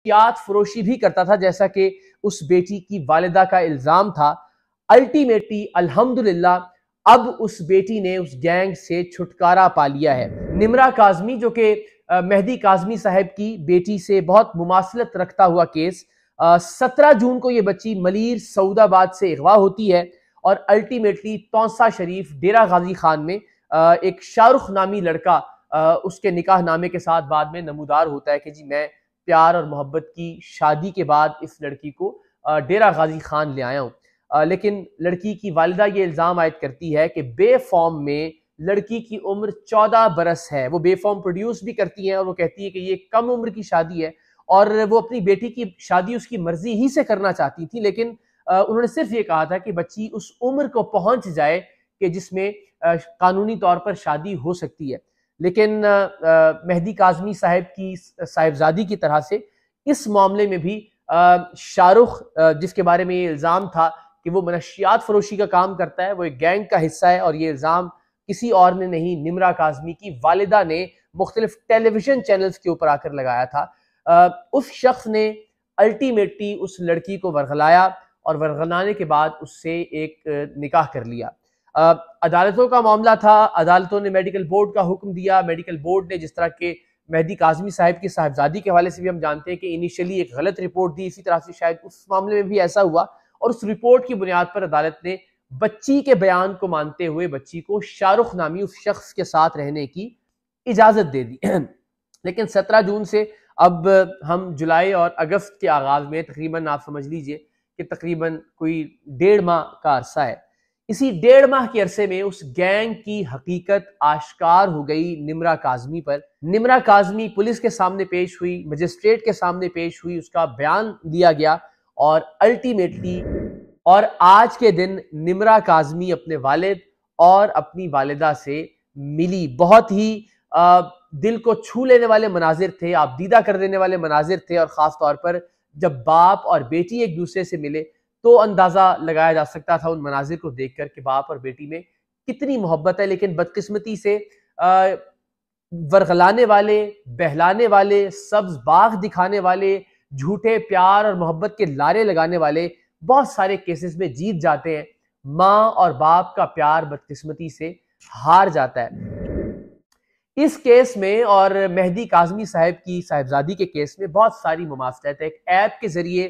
منشیات فروشی بھی کرتا تھا جیسا کہ اس بیٹی کی والدہ کا الزام تھا۔ الٹیمیٹلی الحمدللہ اب اس بیٹی نے اس گینگ سے چھٹکارا پا لیا ہے۔ نمرہ کاظمی جو کہ مہدی کاظمی صاحب کی بیٹی سے بہت مماثلت رکھتا ہوا کیس، 17 جون کو یہ بچی ملیر سعود آباد سے اغوا ہوتی ہے اور الٹیمیٹلی تونسا شریف ڈیرہ غازی خان میں ایک شاہ رخ نامی لڑکا اس کے نکاح نامے کے ساتھ بعد میں نمودار ہوتا ہے کہ جی میں پیار اور محبت کی شادی کے بعد اس لڑکی کو ڈیرہ غازی خان لے آیا ہوں۔ لیکن لڑکی کی والدہ یہ الزام عائد کرتی ہے کہ بے فارم میں لڑکی کی عمر 14 برس ہے۔ وہ بے فارم پروڈیوس بھی کرتی ہیں اور وہ کہتی ہے کہ یہ کم عمر کی شادی ہے اور وہ اپنی بیٹی کی شادی اس کی مرضی ہی سے کرنا چاہتی تھی، لیکن انہوں نے صرف یہ کہا تھا کہ بچی اس عمر کو پہنچ جائے کہ جس میں قانونی طور پر شادی ہو سکتی ہے۔ لیکن مہدی کاظمی صاحب کی صاحبزادی کی طرح سے اس معاملے میں بھی شاہ رخ جس کے بارے میں یہ الزام تھا کہ وہ منشیات فروشی کا کام کرتا ہے، وہ ایک گینگ کا حصہ ہے، اور یہ الزام کسی اور نے نہیں، نمرہ کاظمی کی والدہ نے مختلف ٹیلی ویژن چینلز کے اوپر آ کر لگایا تھا۔ اس شخص نے الٹیمیٹلی اس لڑکی کو ورغلایا اور ورغلانے کے بعد اس سے ایک نکاح کر لیا۔ عدالتوں کا معاملہ تھا، عدالتوں نے میڈیکل بورڈ کا حکم دیا۔ میڈیکل بورڈ نے جس طرح کے مہدی کاظمی صاحب کی صاحبزادی کے حوالے سے بھی ہم جانتے ہیں کہ انیشلی ایک غلط رپورٹ دی، اسی طرح سے شاید اس معاملے میں بھی ایسا ہوا، اور اس رپورٹ کی بنیاد پر عدالت نے بچی کے بیان کو مانتے ہوئے بچی کو شاہ رخ نامی اس شخص کے ساتھ رہنے کی اجازت دے دی۔ لیکن 17 جون سے اب ہم جولائی اور اگست کے آغاز میں تقریباً آپ سمجھ لیجئے کہ تقریباً کوئی 1.5 ماہ کا عرصہ ہے۔ اسی 1.5 ماہ کے عرصے میں اس گینگ کی حقیقت آشکار ہو گئی نمرہ کاظمی پر۔ نمرہ کاظمی پولیس کے سامنے پیش ہوئی، مجسٹریٹ کے سامنے پیش ہوئی، اس کا بیان دیا گیا، اور الٹیمیٹلی اور آج کے دن نمرہ کاظمی اپنے والد اور اپنی والدہ سے ملی۔ بہت ہی دل کو چھو لینے والے مناظر تھے، آپ دیدہ کر دینے والے مناظر تھے، اور خاص طور پر جب باپ اور بیٹی ایک دوسرے سے ملے تو اندازہ لگایا جا سکتا تھا ان مناظر کو دیکھ کر کہ باپ اور بیٹی میں کتنی محبت ہے۔ لیکن بدقسمتی سے ورغلانے والے، بہلانے والے، سبز باغ دکھانے والے، جھوٹے پیار اور محبت کے لارے لگانے والے بہت سارے کیسز میں جیت جاتے ہیں۔ ماں اور باپ کا پیار بدقسمتی سے ہار جاتا ہے۔ اس کیس میں اور مہدی کاظمی صاحب کی صاحبزادی کے کیس میں بہت ساری مماثلت ہے۔ ایک ایپ کے ذریعے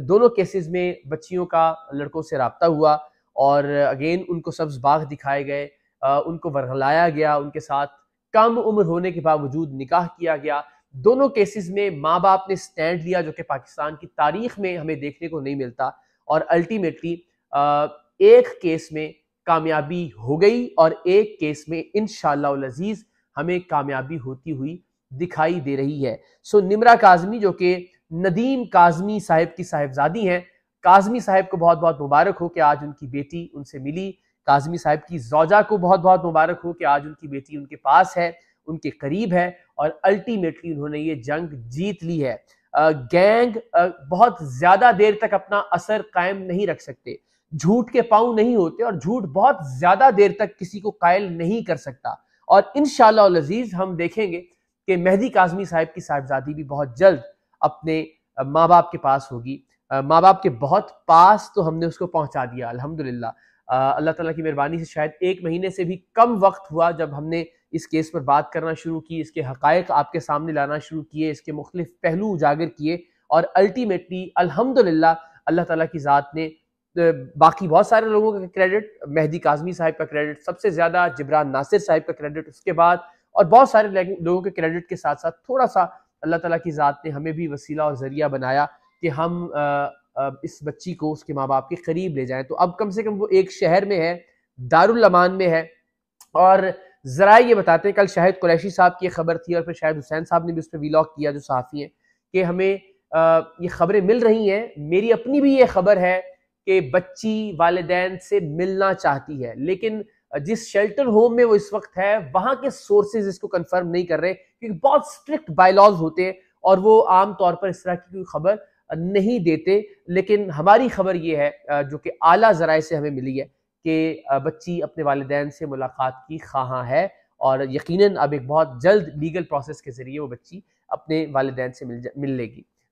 دونوں کیسز میں بچیوں کا لڑکوں سے رابطہ ہوا، اور اگین ان کو سبز باغ دکھائے گئے، ان کو ورغلایا گیا، ان کے ساتھ کم عمر ہونے کے باوجود نکاح کیا گیا۔ دونوں کیسز میں ماں باپ نے سٹینڈ لیا جو کہ پاکستان کی تاریخ میں ہمیں دیکھنے کو نہیں ملتا، اور الٹیمیٹلی ایک کیس میں کامیابی ہو گئی اور ایک کیس میں انشاءاللہ العزیز ہمیں کامیابی ہوتی ہوئی دکھائی دے رہی ہے۔ سو نمرہ کاظمی جو کہ ندیم کاظمی صاحب کی صاحبزادی ہیں، کاظمی صاحب کو بہت بہت مبارک ہو کہ آج ان کی بیٹی ان سے ملی۔ کاظمی صاحب کی زوجہ کو بہت بہت مبارک ہو کہ آج ان کی بیٹی ان کے پاس ہے، ان کے قریب ہے، اور الٹیمیٹلی انہوں نے یہ جنگ جیت لی ہے۔ گینگ بہت زیادہ دیر تک اپنا اثر قائم نہیں رکھ سکتے، جھوٹ کے پاؤں نہیں ہوتے، اور جھوٹ بہت زیادہ دیر تک کسی کو قائل نہیں کر سکتا۔ اور انشاءاللہ العزیز ہم دیکھیں گے کہ مہدی کاظمی صاحب کی صاحبزادی بھی بہت جلد اپنے ماں باپ کے پاس ہوگی۔ ماں باپ کے بہت پاس تو ہم نے اس کو پہنچا دیا الحمدللہ۔ اللہ تعالیٰ کی مہربانی سے شاید 1 مہینے سے بھی کم وقت ہوا جب ہم نے اس کیس پر بات کرنا شروع کی، اس کے حقائق آپ کے سامنے لانا شروع کیے، اس کے مختلف پہلو اجاگر کیے، اور الٹیمیٹلی الحمدللہ اللہ تعالیٰ کی ذات نے باقی بہت سارے لوگوں کا کریڈٹ، مہدی کاظمی صاحب کا کریڈٹ سب سے زیادہ، جبران ناصر صاحب کا کریڈٹ اس کے بعد، اور بہت سارے لوگوں کے کریڈٹ کے ساتھ ساتھ تھوڑا سا اللہ تعالیٰ کی ذات نے ہمیں بھی وسیلہ اور ذریعہ بنایا کہ ہم اس بچی کو اس کے ماں باپ کے قریب لے جائیں۔ تو اب کم سے کم وہ ایک شہر میں ہے، دارالامان میں ہے، اور ذرائع یہ بتاتے ہیں، کل شاہد قریشی صاحب کی یہ خبر تھی، اور پھر شاہد حسین صاحب نے بھی اس پہ ویلاگ کیا جو صحافی ہیں، کہ ہمیں یہ خبریں مل رہی ہیں، میری اپنی بھی یہ خبر ہے کہ بچی والدین سے ملنا چاہتی ہے، لیکن جس شیلٹر ہوم میں وہ اس وقت ہے وہاں کے سورسز اس کو کنفرم نہیں کر رہے، کیونکہ بہت سٹرکٹ بائی لاز ہوتے ہیں اور وہ عام طور پر اس طرح کی کوئی خبر نہیں دیتے۔ لیکن ہماری خبر یہ ہے جو کہ اعلیٰ ذرائع سے ہمیں ملی ہے کہ بچی اپنے والدین سے ملاقات کی خواہاں ہے، اور یقیناً اب ایک بہت جلد لیگل پروسیس کے ذریعے وہ بچی اپنے والدین سے مل لے گی۔